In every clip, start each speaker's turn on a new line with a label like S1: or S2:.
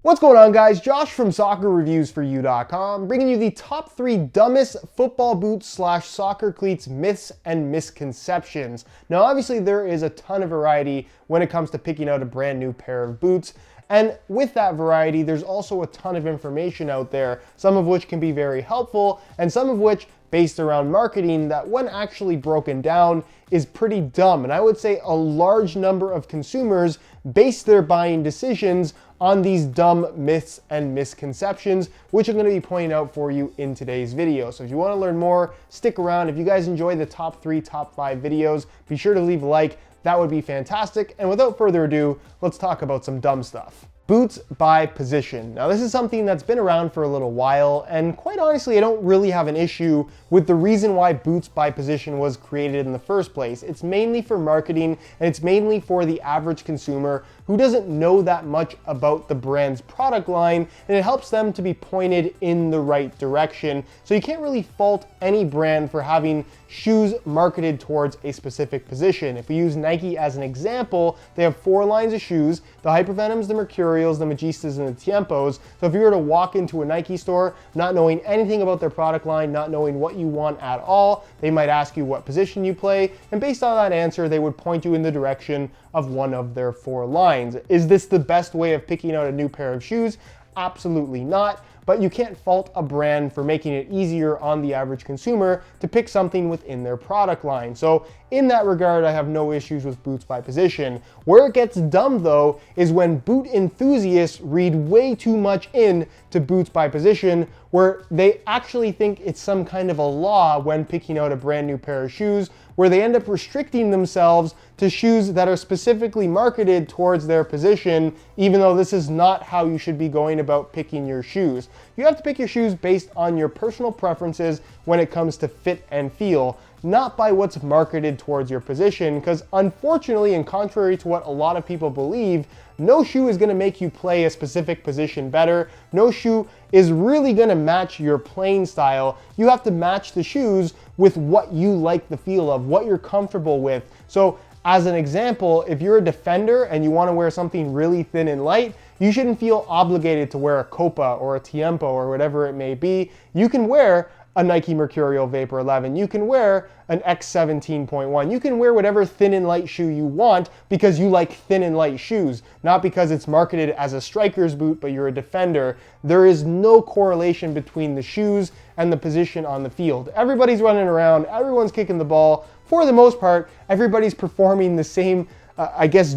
S1: What's going on, guys? Josh from soccerreviewsforyou.com, bringing you the top 3 dumbest football boots / soccer cleats myths and misconceptions. Now, obviously, there is a ton of variety when it comes to picking out a brand new pair of boots. And with that variety, there's also a ton of information out there, some of which can be very helpful, and some of which, based around marketing, that when actually broken down is pretty dumb. And I would say a large number of consumers base their buying decisions on these dumb myths and misconceptions, which I'm going to be pointing out for you in today's video. So if you want to learn more, stick around. If you guys enjoy the top 3, top 5 videos, be sure to leave a like. That would be fantastic. And without further ado, let's talk about some dumb stuff. Boots by position. Now, this is something that's been around for a little while, and quite honestly, I don't really have an issue with the reason why boots by position was created in the first place. It's mainly for marketing, and it's mainly for the average consumer who doesn't know that much about the brand's product line, and it helps them to be pointed in the right direction. So you can't really fault any brand for having shoes marketed towards a specific position. If we use Nike as an example, they have 4 lines of shoes: the Hypervenoms, the Mercurials, the Magistas, and the Tiempos. So if you were to walk into a Nike store not knowing anything about their product line, not knowing what you want at all, they might ask you what position you play, and based on that answer, they would point you in the direction of one of their 4 lines. Is this the best way of picking out a new pair of shoes? Absolutely not. But you can't fault a brand for making it easier on the average consumer to pick something within their product line. So in that regard, I have no issues with boots by position. Where it gets dumb though is when boot enthusiasts read way too much into boots by position, where they actually think it's some kind of a law when picking out a brand new pair of shoes, where they end up restricting themselves to shoes that are specifically marketed towards their position, even though this is not how you should be going about picking your shoes. You have to pick your shoes based on your personal preferences when it comes to fit and feel, not by what's marketed towards your position, because unfortunately, and contrary to what a lot of people believe, no shoe is going to make you play a specific position better. No shoe is really going to match your playing style. You have to match the shoes with what you like the feel of, what you're comfortable with. So as an example, if you're a defender and you want to wear something really thin and light, you shouldn't feel obligated to wear a Copa or a Tiempo or whatever it may be. You can wear a Nike Mercurial Vapor 11. You can wear an X17.1. You can wear whatever thin and light shoe you want because you like thin and light shoes, not because it's marketed as a striker's boot, but you're a defender. There is no correlation between the shoes and the position on the field. Everybody's running around, everyone's kicking the ball. For the most part, everybody's performing the same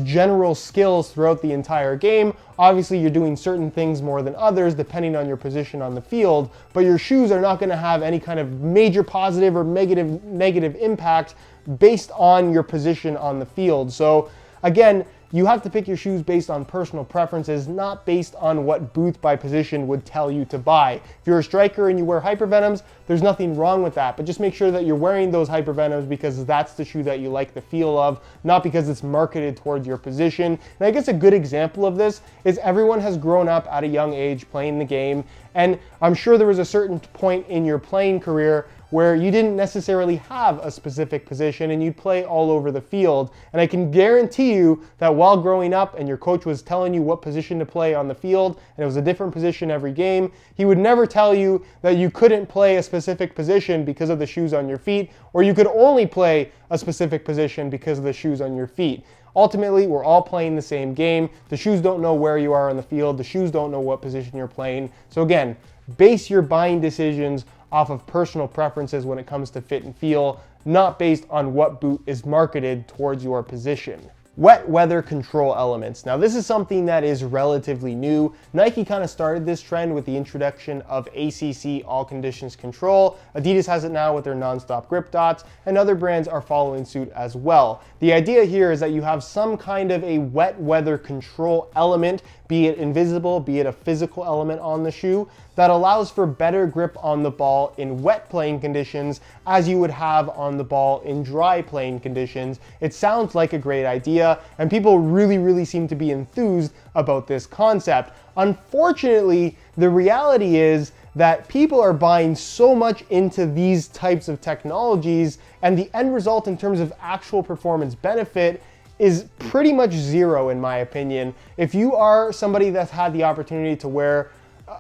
S1: general skills throughout the entire game. Obviously, you're doing certain things more than others depending on your position on the field, but your shoes are not going to have any kind of major positive or negative impact based on your position on the field. So again, you have to pick your shoes based on personal preferences, not based on what boots by position would tell you to buy. If you're a striker and you wear Hypervenoms, there's nothing wrong with that, but just make sure that you're wearing those Hypervenoms because that's the shoe that you like the feel of, not because it's marketed towards your position. And I guess a good example of this is everyone has grown up at a young age playing the game, and I'm sure there was a certain point in your playing career where you didn't necessarily have a specific position and you'd play all over the field. And I can guarantee you that while growing up and your coach was telling you what position to play on the field, and it was a different position every game, he would never tell you that you couldn't play a specific position because of the shoes on your feet, or you could only play a specific position because of the shoes on your feet. Ultimately, we're all playing the same game. The shoes don't know where you are on the field. The shoes don't know what position you're playing. So again, base your buying decisions off of personal preferences when it comes to fit and feel, not based on what boot is marketed towards your position. Wet weather control elements. Now, this is something that is relatively new. Nike kind of started this trend with the introduction of ACC all conditions control. Adidas has it now with their non-stop grip dots, and other brands are following suit as well. The idea here is that you have some kind of a wet weather control element, be it invisible, be it a physical element on the shoe, that allows for better grip on the ball in wet playing conditions as you would have on the ball in dry playing conditions. It sounds like a great idea, and people really seem to be enthused about this concept. Unfortunately, the reality is that people are buying so much into these types of technologies, and the end result in terms of actual performance benefit is pretty much zero in my opinion. If you are somebody that's had the opportunity to wear,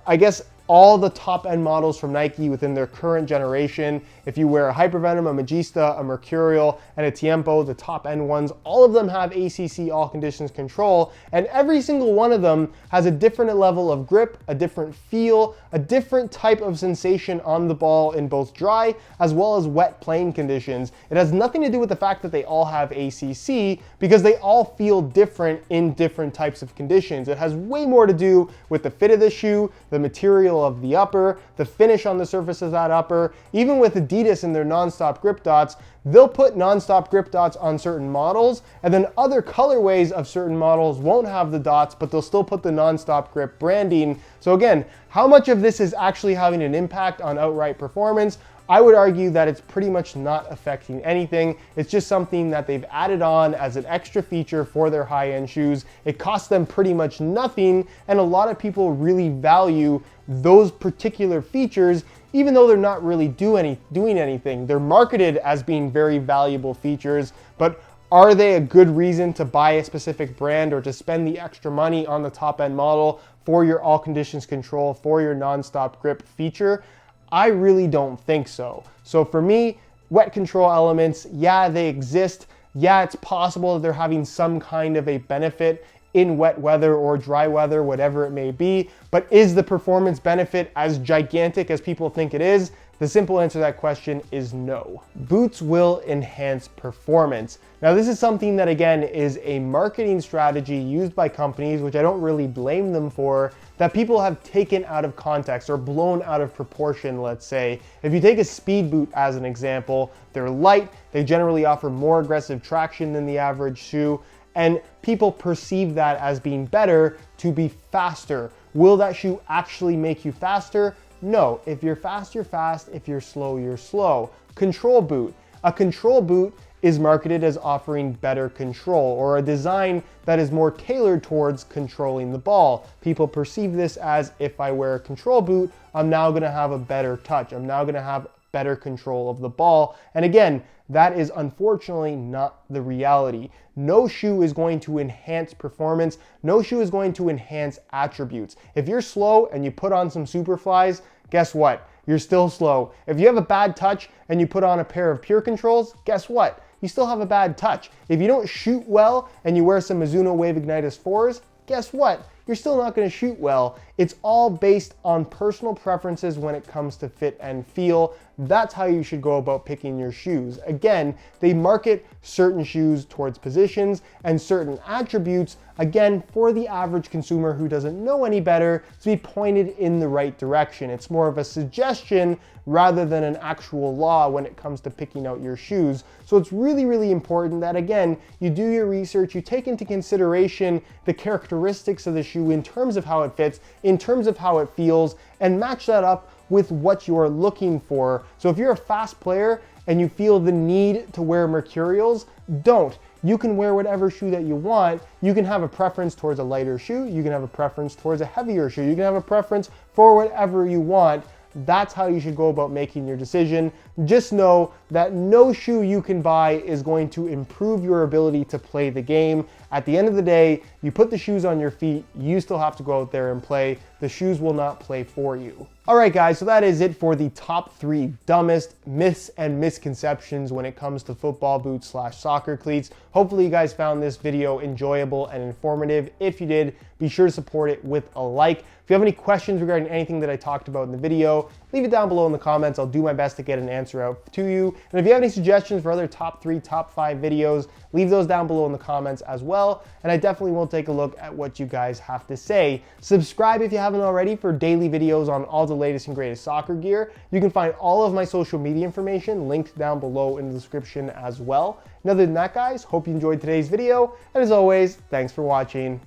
S1: I guess, all the top end models from Nike within their current generation, if you wear a Hypervenom, a Magista, a Mercurial, and a Tiempo, the top end ones, all of them have ACC all conditions control, and every single one of them has a different level of grip, a different feel, a different type of sensation on the ball in both dry as well as wet playing conditions. It has nothing to do with the fact that they all have ACC, because they all feel different in different types of conditions. It has way more to do with the fit of the shoe, the material of the upper, the finish on the surface of that upper. Even with Adidas and their non-stop grip dots, they'll put non-stop grip dots on certain models, and then other colorways of certain models won't have the dots, but they'll still put the non-stop grip branding. So again, how much of this is actually having an impact on outright performance? I would argue that it's pretty much not affecting anything. It's just something that they've added on as an extra feature for their high-end shoes. It costs them pretty much nothing, and a lot of people really value those particular features, even though they're not really doing anything. They're marketed as being very valuable features, but are they a good reason to buy a specific brand or to spend the extra money on the top-end model for your all conditions control, for your non-stop grip feature? I really don't think so. So for me, wet control elements, yeah, they exist. Yeah, it's possible that they're having some kind of a benefit in wet weather or dry weather, whatever it may be. But is the performance benefit as gigantic as people think it is? The simple answer to that question is no. Boots will enhance performance. Now, this is something that, again, is a marketing strategy used by companies, which I don't really blame them for, that people have taken out of context or blown out of proportion, let's say. If you take a speed boot as an example, they're light, they generally offer more aggressive traction than the average shoe, and people perceive that as being better to be faster. Will that shoe actually make you faster? No. If you're fast, you're fast. If you're slow, you're slow. Control boot. A control boot is marketed as offering better control, or a design that is more tailored towards controlling the ball. People perceive this as, if I wear a control boot, I'm now gonna have a better touch. I'm now gonna have better control of the ball. And again, that is unfortunately not the reality. No shoe is going to enhance performance. No shoe is going to enhance attributes. If you're slow and you put on some Superflies, guess what? You're still slow. If you have a bad touch and you put on a pair of Pure Controls, guess what? You still have a bad touch. If you don't shoot well and you wear some Mizuno Wave Ignitus 4s, guess what? You're still not gonna shoot well. It's all based on personal preferences when it comes to fit and feel. That's how you should go about picking your shoes. Again, they market certain shoes towards positions and certain attributes, again, for the average consumer who doesn't know any better, to be pointed in the right direction. It's more of a suggestion rather than an actual law when it comes to picking out your shoes. So it's really, really important that, again, you do your research, you take into consideration the characteristics of the shoe in terms of how it fits, in terms of how it feels, and match that up with what you're looking for. So if you're a fast player and you feel the need to wear Mercurials, don't. You can wear whatever shoe that you want. You can have a preference towards a lighter shoe. You can have a preference towards a heavier shoe. You can have a preference for whatever you want. That's how you should go about making your decision. Just know that no shoe you can buy is going to improve your ability to play the game. At the end of the day, you put the shoes on your feet, you still have to go out there and play. The shoes will not play for you. All right, guys, so that is it for the top 3 dumbest myths and misconceptions when it comes to football boots / soccer cleats. Hopefully you guys found this video enjoyable and informative. If you did, be sure to support it with a like. If you have any questions regarding anything that I talked about in the video, leave it down below in the comments. I'll do my best to get an answer out to you. And if you have any suggestions for other top 3, top 5 videos, leave those down below in the comments as well. And I definitely will take a look at what you guys have to say. Subscribe if you haven't already for daily videos on all the latest and greatest soccer gear. You can find all of my social media information linked down below in the description as well. And other than that, guys, hope you enjoyed today's video. And as always, thanks for watching.